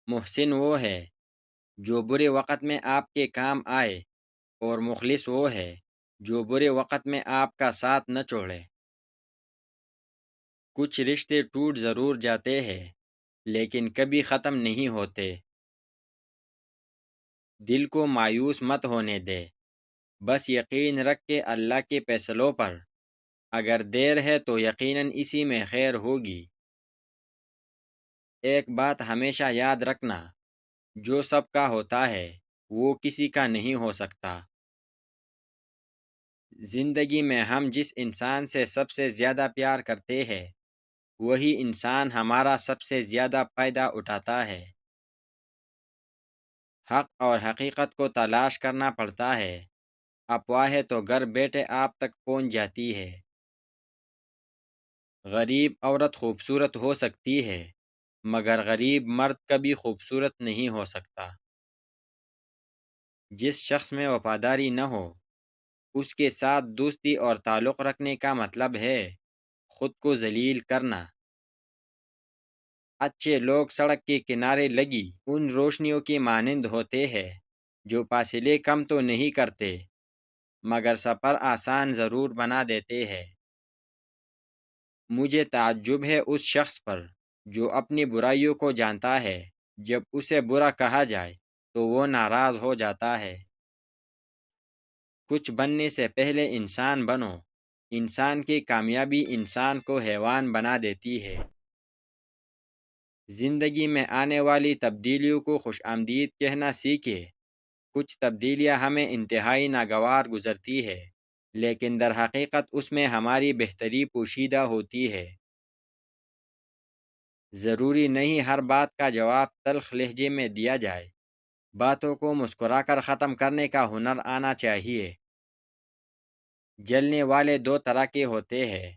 محسن وہ ہے جو برے وقت میں آپ کے کام آئے، اور مخلص وہ ہے جو برے وقت میں آپ کا ساتھ نہ چھوڑے۔ کچھ رشتے ٹوٹ ضرور جاتے ہیں لیکن کبھی ختم نہیں ہوتے۔ دل کو مایوس مت ہونے دے، بس یقین رکھ کے اللہ کے فیصلوں پر۔ اگر دیر ہے تو یقیناً اسی میں خیر ہوگی۔ ایک بات ہمیشہ یاد رکھنا، جو سب کا ہوتا ہے وہ کسی کا نہیں ہو سکتا۔ زندگی میں ہم جس انسان سے سب سے زیادہ پیار کرتے ہیں، وہی انسان ہمارا سب سے زیادہ فائدہ اٹھاتا ہے۔ حق اور حقیقت کو تلاش کرنا پڑتا ہے، افواہیں تو گھر بیٹھے آپ تک پہنچ جاتی ہے۔ غریب عورت خوبصورت ہو سکتی ہے، مگر غریب مرد کبھی خوبصورت نہیں ہو سکتا۔ جس شخص میں وفاداری نہ ہو، اس کے ساتھ دوستی اور تعلق رکھنے کا مطلب ہے خود کو ذلیل کرنا۔ اچھے لوگ سڑک کے کنارے لگی ان روشنیوں کی مانند ہوتے ہیں جو فاصلے کم تو نہیں کرتے مگر سفر آسان ضرور بنا دیتے ہیں۔ مجھے تعجب ہے اس شخص پر جو اپنی برائیوں کو جانتا ہے، جب اسے برا کہا جائے تو وہ ناراض ہو جاتا ہے۔ کچھ بننے سے پہلے انسان بنو، انسان کی کامیابی انسان کو حیوان بنا دیتی ہے۔ زندگی میں آنے والی تبدیلیوں کو خوش آمدید کہنا سیکھے۔ کچھ تبدیلیاں ہمیں انتہائی ناگوار گزرتی ہے، لیکن در حقیقت اس میں ہماری بہتری پوشیدہ ہوتی ہے۔ ضروری نہیں ہر بات کا جواب تلخ لہجے میں دیا جائے، باتوں کو مسکرا کر ختم کرنے کا ہنر آنا چاہیے۔ جلنے والے دو طرح کے ہوتے ہیں،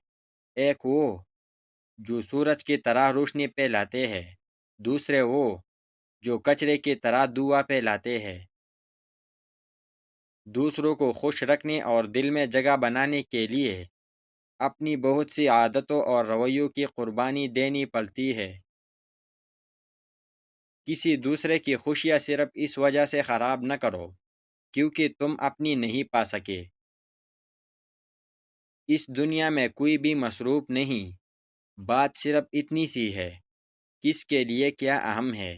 ایک وہ جو سورج کی طرح روشنی پھیلاتے ہیں، دوسرے وہ جو کچرے کی طرح دھواں پھیلاتے ہیں۔ دوسروں کو خوش رکھنے اور دل میں جگہ بنانے کے لیے اپنی بہت سی عادتوں اور رویوں کی قربانی دینی پڑتی ہے۔ کسی دوسرے کی خوشیاں صرف اس وجہ سے خراب نہ کرو کیونکہ تم اپنی نہیں پا سکے۔ اس دنیا میں کوئی بھی مصروف نہیں، بات صرف اتنی سی ہے، کس کے لیے کیا اہم ہے۔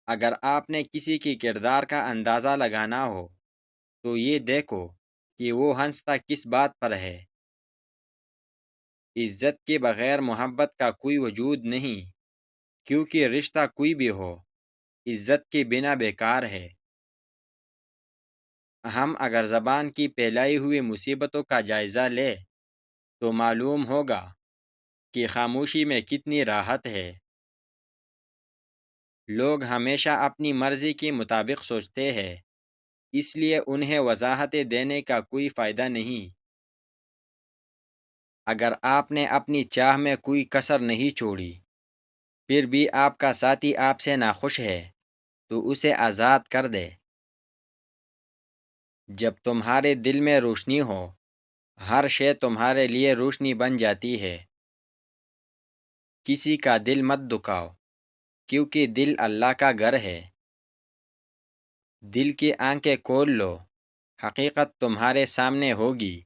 اگر آپ نے کسی کی کردار کا اندازہ لگانا ہو تو یہ دیکھو کہ وہ ہنستا کس بات پر ہے۔ عزت کے بغیر محبت کا کوئی وجود نہیں، کیونکہ رشتہ کوئی بھی ہو، عزت کے بنا بیکار ہے۔ ہم اگر زبان کی پھیلائی ہوئی مصیبتوں کا جائزہ لیں تو معلوم ہوگا کہ خاموشی میں کتنی راحت ہے۔ لوگ ہمیشہ اپنی مرضی کے مطابق سوچتے ہیں، اس لیے انہیں وضاحتیں دینے کا کوئی فائدہ نہیں۔ اگر آپ نے اپنی چاہ میں کوئی کسر نہیں چھوڑی، پھر بھی آپ کا ساتھی آپ سے ناخوش ہے، تو اسے آزاد کر دے۔ جب تمہارے دل میں روشنی ہو، ہر شے تمہارے لیے روشنی بن جاتی ہے۔ کسی کا دل مت دکھاؤ، کیونکہ دل اللہ کا گھر ہے۔ دل کی آنکھیں کھول لو، حقیقت تمہارے سامنے ہوگی۔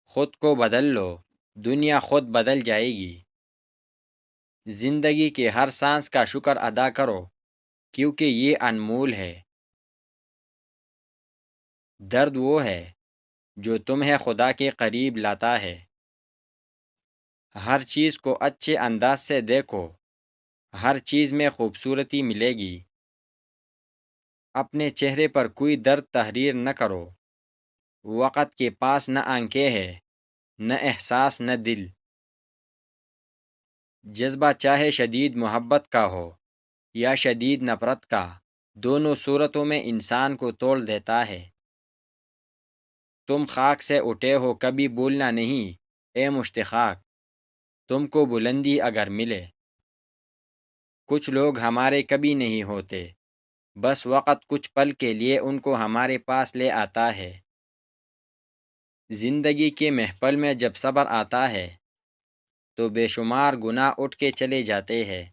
خود کو بدل لو، دنیا خود بدل جائے گی۔ زندگی کے ہر سانس کا شکر ادا کرو، کیونکہ یہ انمول ہے۔ درد وہ ہے جو تمہیں خدا کے قریب لاتا ہے۔ ہر چیز کو اچھے انداز سے دیکھو، ہر چیز میں خوبصورتی ملے گی۔ اپنے چہرے پر کوئی درد تحریر نہ کرو، وقت کے پاس نہ آنکھیں ہے، نہ احساس نہ دل۔ جذبہ چاہے شدید محبت کا ہو یا شدید نفرت کا، دونوں صورتوں میں انسان کو توڑ دیتا ہے۔ تم خاک سے اٹھے ہو، کبھی بھولنا نہیں اے مشت خاک، تم کو بلندی اگر ملے۔ کچھ لوگ ہمارے کبھی نہیں ہوتے، بس وقت کچھ پل کے لیے ان کو ہمارے پاس لے آتا ہے۔ زندگی کے محفل میں جب صبر آتا ہے تو بے شمار گناہ اٹھ کے چلے جاتے ہیں۔